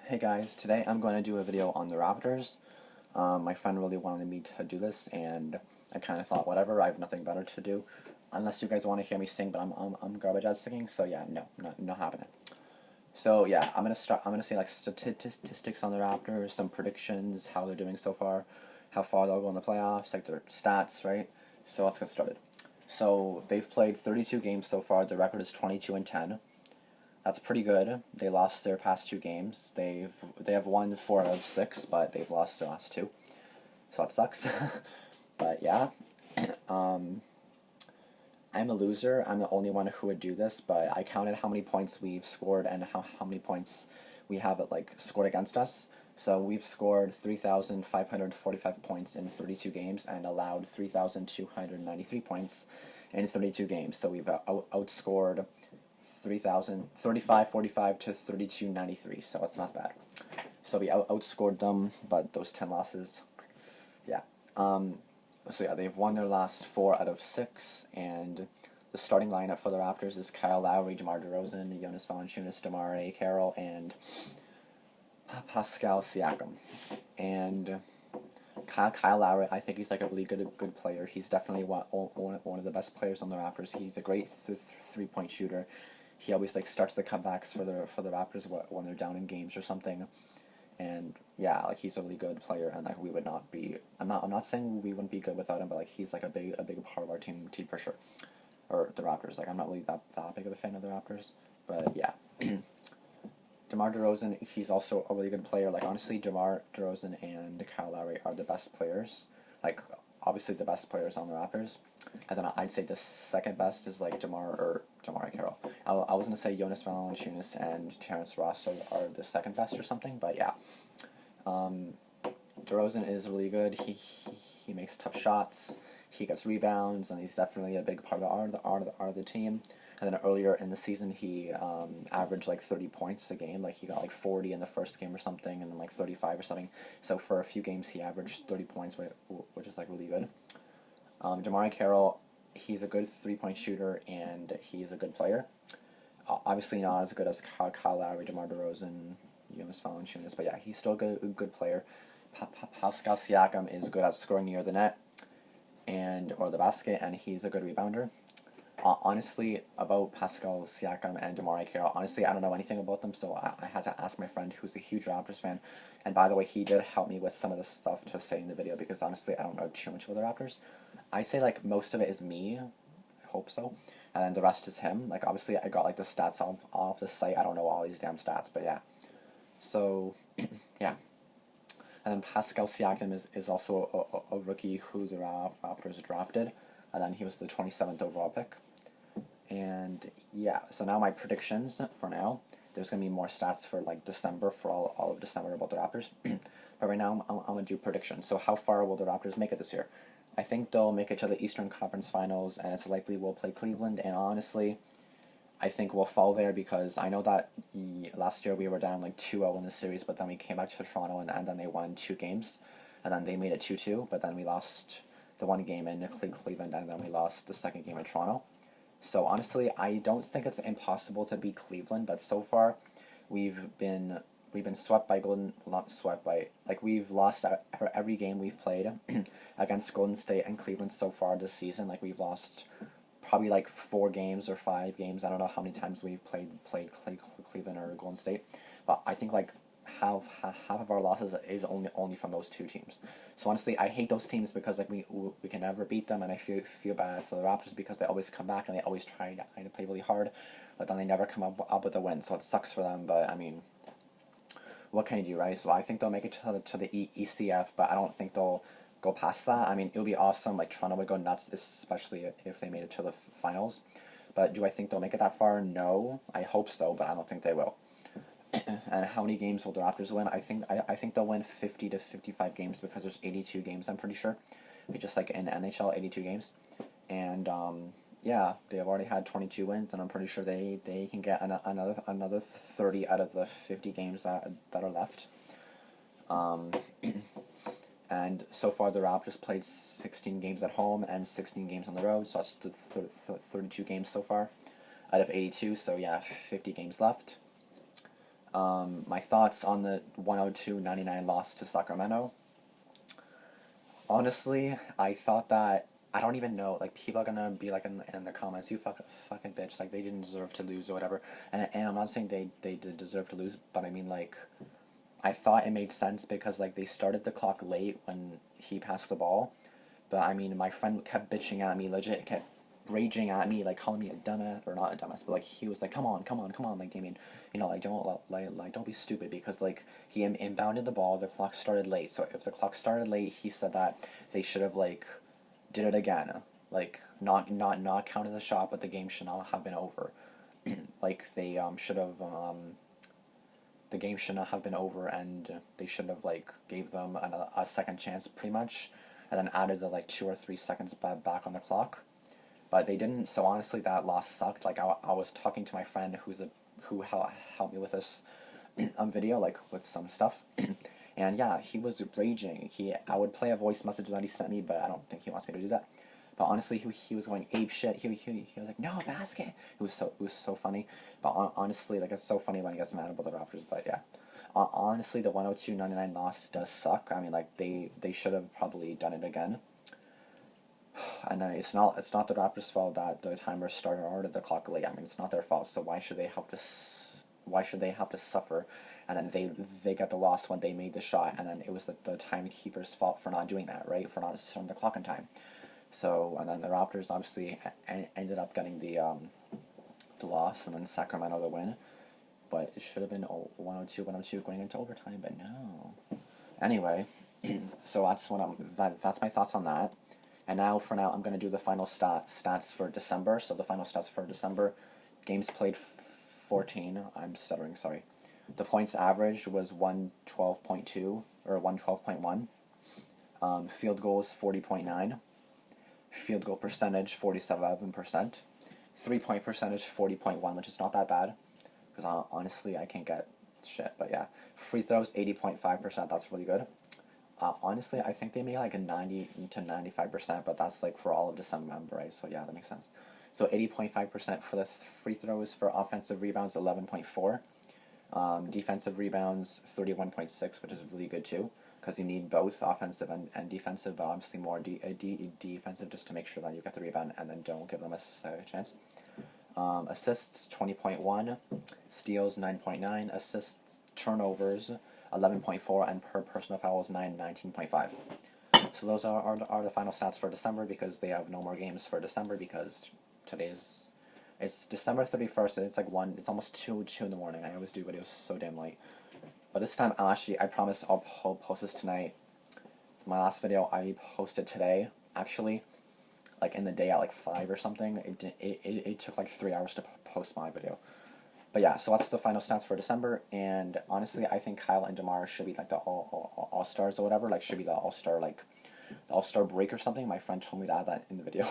Hey guys, today I'm going to do a video on the Raptors. My friend really wanted me to do this, and I kind of thought, whatever, I have nothing better to do. Unless you guys want to hear me sing, but I'm garbage at singing, so yeah, no, not happening. So yeah, I'm gonna say like statistics on the Raptors, some predictions, how they're doing so far, how far they'll go in the playoffs, like their stats, right? So let's get started. So they've played 32 games so far. The record is 22-10. That's pretty good. They lost their past two games. They have won 4 out of 6, but they've lost their last two, so that sucks. But yeah, um, I'm a loser. I'm the only one who would do this, but I counted how many points we've scored and how many points we have like scored against us. So we've scored 3,545 points in 32 games and allowed 3,293 points in 32 games. So we've outscored 3545 to 3293, so it's not bad. So we outscored them, but those 10 losses, yeah. So yeah, they've won their last 4 out of 6, and the starting lineup for the Raptors is Kyle Lowry, DeMar DeRozan, Jonas Valanciunas, DeMar Carroll, and Pascal Siakam. And Kyle Lowry, I think he's like a really good player. He's definitely one of the best players on the Raptors. He's a great 3-point shooter. He always like starts the comebacks for the Raptors when they're down in games or something. And yeah, like he's a really good player, and like we would not be. I'm not saying we wouldn't be good without him, but like he's like a big part of our team for sure, or the Raptors. Like I'm not really that big of a fan of the Raptors, but yeah. DeMar DeRozan, he's also a really good player. Like honestly, DeMar DeRozan and Kyle Lowry are the best players. Like obviously the best players on the Raptors, and then I'd say the second best is like DeMar Carroll. I was gonna say Jonas Valanciunas and Terrence Ross are the second best or something, but yeah. DeRozan is really good. He makes tough shots. He gets rebounds, and he's definitely a big part of the team. And then earlier in the season, he averaged like 30 points a game. Like he got like 40 in the first game or something, and then like 35 or something. So for a few games, he averaged 30 points, which is like really good. DeMar Carroll, he's a good 3-point shooter, and he's a good player. Obviously not as good as Kyle Lowry, DeMar DeRozan, Jonas Valanciunas, but yeah, he's still a good player. Pascal Siakam is good at scoring near the net or the basket, and he's a good rebounder. Honestly, about Pascal Siakam and DeMar Carroll, honestly, I don't know anything about them, so I had to ask my friend who's a huge Raptors fan. And by the way, he did help me with some of the stuff to say in the video, because honestly, I don't know too much about the Raptors. I say like most of it is me, I hope so, and then the rest is him. Like obviously, I got like the stats off the site. I don't know all these damn stats, but yeah. So, yeah. And then Pascal Siakam is also a rookie who the Raptors drafted, and then he was the 27th overall pick. And yeah, so now my predictions for now. There's going to be more stats for like December, for all of December about the Raptors. But right now I'm going to do predictions. So how far will the Raptors make it this year? I think they'll make it to the Eastern Conference Finals, and it's likely we'll play Cleveland. And honestly, I think we'll fall there, because I know that last year we were down like 2-0 in the series, but then we came back to Toronto, and then they won 2 games, and then they made it 2-2, but then we lost the one game in Cleveland, and then we lost the second game in Toronto. So honestly, I don't think it's impossible to beat Cleveland, but so far we've been swept by not swept by, like we've lost every game we've played against Golden State and Cleveland so far this season. Like we've lost probably like 4 games or 5 games. I don't know how many times we've played Cleveland or Golden State, but I think like half of our losses is only from those 2 teams. So honestly, I hate those teams, because like we can never beat them, and I feel bad for the Raptors, because they always come back and they always try to play really hard, but then they never come up with a win. So it sucks for them. But I mean, what can you do, right? So I think they'll make it to the ECF, but I don't think they'll go past that. I mean, it would be awesome. Like Toronto would go nuts, especially if they made it to the finals. But do I think they'll make it that far? No. I hope so, but I don't think they will. And how many games will the Raptors win? I think they'll win 50 to 55 games, because there's 82 games, I'm pretty sure. Just like in NHL, 82 games. And yeah, they've already had 22 wins, and I'm pretty sure they can get another 30 out of the 50 games that are left. And so far the Raptors played 16 games at home and 16 games on the road, so that's 32 games so far out of 82. So yeah, 50 games left. My thoughts on the 102-99 loss to Sacramento. Honestly, I thought that I don't even know. Like people are gonna be like in the comments, you fucking bitch. Like they didn't deserve to lose or whatever. And I'm not saying they did deserve to lose, but I mean like I thought it made sense because like they started the clock late when he passed the ball. But I mean my friend kept bitching at me, legit kept raging at me, like calling me a dumbass, or not a dumbass, but like he was like, come on, come on, come on, like I mean, you know, like don't be stupid, because like he inbounded the ball, the clock started late, so if the clock started late, he said that they should have like did it again, like not counted the shot, but the game should not have been over. Like they should have the game should not have been over, and they should have like gave them a second chance pretty much, and then added the like 2 or 3 seconds back on the clock. But they didn't. So honestly, that loss sucked. Like I was talking to my friend who helped me with this video, like with some stuff, and yeah, he was raging. I would play a voice message that he sent me, but I don't think he wants me to do that. But honestly, he was going ape shit. He was like, no, basket. It was so funny. But honestly, like it's so funny when he gets mad about the Raptors. But yeah, honestly, the 102-99 loss does suck. I mean, like they should have probably done it again. And it's not the Raptors' fault that the timer started or the clock late. I mean, it's not their fault. So why should they have to suffer? And then they got the loss when they made the shot, and then it was the timekeeper's fault for not doing that, right? For not starting the clock in time. So and then the Raptors obviously ended up getting the loss, and then Sacramento the win. But it should have been 102 going into overtime, but no. Anyway, so that's my thoughts on that. And now, for now, I'm going to do the final stats for December. So the final stats for December, games played 14. I'm stuttering, sorry. The points average was 112.2 or 112.1. Field goals 40.9. Field goal percentage 47%. 3-point percentage 40.1, which is not that bad, because honestly I can't get shit. But yeah, free throws 80.5%. That's really good. Honestly, I think they made like a 90 to 95%, but that's like for all of December, right? So yeah, that makes sense. So 80.5% for the free throws. For offensive rebounds, 11.4. Defensive rebounds, 31.6, which is really good too, because you need both offensive and defensive, but obviously more defensive, just to make sure that you get the rebound and then don't give them a second chance. Assists, 20.1. Steals, 9.9. Assists, turnovers, 11.4, and per personal fouls 19.5. So those are the final stats for December, because they have no more games for December, because it's December 31st, and it's like it's almost 2 in the morning. I always do videos so damn late. But this time, I promise I'll post this tonight. It's my last video I posted today, actually, like in the day at like 5 or something. It took like 3 hours to post my video. But yeah, so that's the final stats for December, and honestly, I think Kyle and DeMar should be like the all-stars or whatever, like should be the all-star, like the all-star break or something. My friend told me to add that in the video.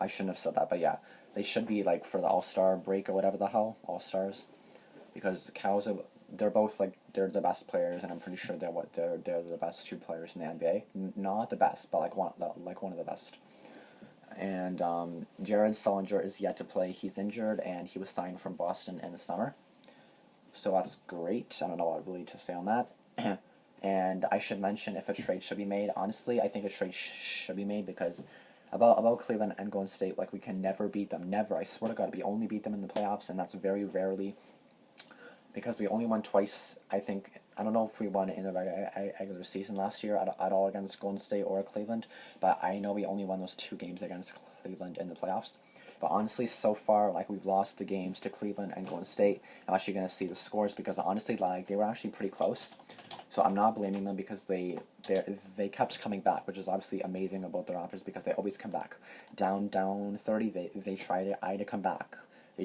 I shouldn't have said that, but yeah, they should be like for the all-star break or whatever the hell, all-stars, because they're both like, they're the best players, and I'm pretty sure they're the best 2 players in the NBA. Not the best, but like one of the best. And Jared Sullinger is yet to play. He's injured, and he was signed from Boston in the summer. So that's great. I don't know what really to say on that. And I should mention if a trade should be made. Honestly, I think a trade should be made, because about Cleveland and Golden State, like we can never beat them. Never. I swear to God, we only beat them in the playoffs, and that's very rarely. Because we only won twice, I think. I don't know if we won in the regular season last year at all against Golden State or Cleveland, but I know we only won those 2 games against Cleveland in the playoffs. But honestly, so far, like, we've lost the games to Cleveland and Golden State. I'm actually going to see the scores, because honestly, like, they were actually pretty close. So I'm not blaming them, because they kept coming back, which is obviously amazing about the Raptors, because they always come back. Down 30, they try to come back.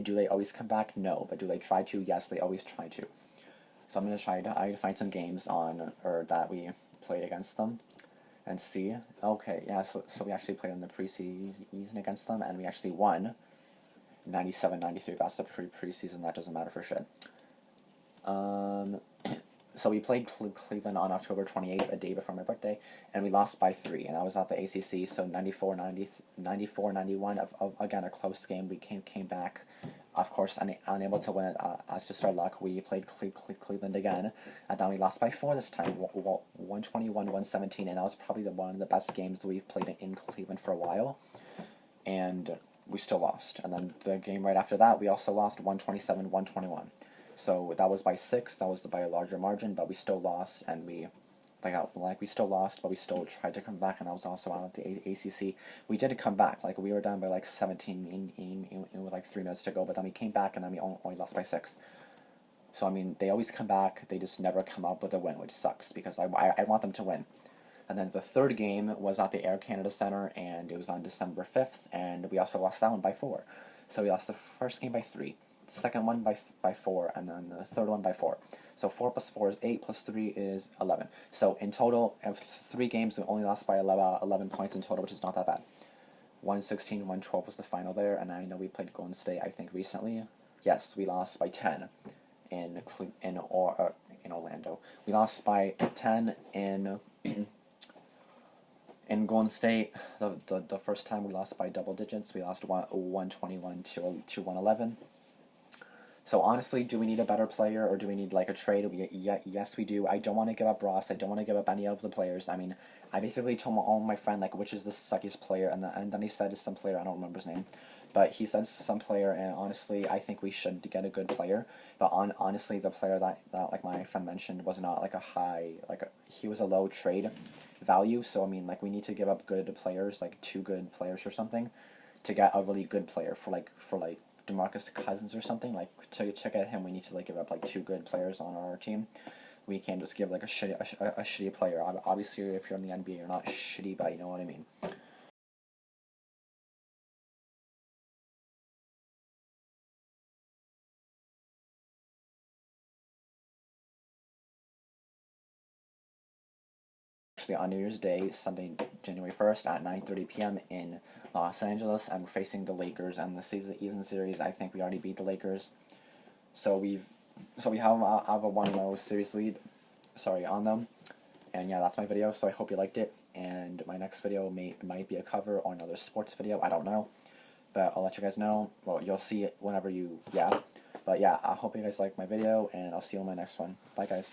Do they always come back? No. But do they try to? Yes, they always try to. So I'm going to try to find some games that we played against them and see. Okay, yeah, so we actually played in the preseason against them, and we actually won 97-93. That's the preseason. That doesn't matter for shit. So we played Cleveland on October 28th, a day before my birthday, and we lost by 3, and I was at the ACC, so 94-91, again, a close game. We came back, of course, unable to win it. As just our luck, we played Cleveland again, and then we lost by 4 this time, 121-117, and that was probably one of the best games we've played in Cleveland for a while, and we still lost. And then the game right after that, we also lost 127-121. So that was by 6. That was by a larger margin, but we still lost, and we still lost, but we still tried to come back. And I was also out at the ACC. We did come back. Like, we were down by like 17 with like 3 minutes to go, but then we came back, and then we only lost by 6. So I mean, they always come back. They just never come up with a win, which sucks because I want them to win. And then the third game was at the Air Canada Centre, and it was on December 5th, and we also lost that one by 4. So we lost the first game by 3. Second one by 4, and then the third one by 4. So 4 plus 4 is 8, plus 3 is 11. So in total, of 3 games, we only lost by 11 points in total, which is not that bad. 116, 112 was the final there, and I know we played Golden State, I think, recently. Yes, we lost by 10 in Orlando. We lost by 10 in Golden State. The first time we lost by double digits. We lost 121 to 111. So honestly, do we need a better player, or do we need like a trade? Yes, we do. I don't want to give up Ross. I don't want to give up any of the players. I mean, I basically told all my friend like which is the suckiest player, and then he said some player, I don't remember his name, but he said some player, and honestly, I think we should get a good player. But honestly, the player that like my friend mentioned was not like a high, he was a low trade value. So I mean, like, we need to give up good players, like 2 good players or something, to get a really good player for like DeMarcus Cousins or something. Like, to get him, we need to like give up like 2 good players on our team. We can't just give like a shitty player. Obviously, if you're in the NBA, you're not shitty, but you know what I mean. Actually, on New Year's Day, Sunday, January 1st at 9:30 p.m. in Los Angeles, and we're facing the Lakers. And the season series, I think we already beat the Lakers. So we have a 1-0 series lead, on them. And yeah, that's my video, so I hope you liked it. And my next video might be a cover or another sports video, I don't know. But I'll let you guys know. Well, you'll see it whenever But yeah, I hope you guys like my video, and I'll see you in my next one. Bye, guys.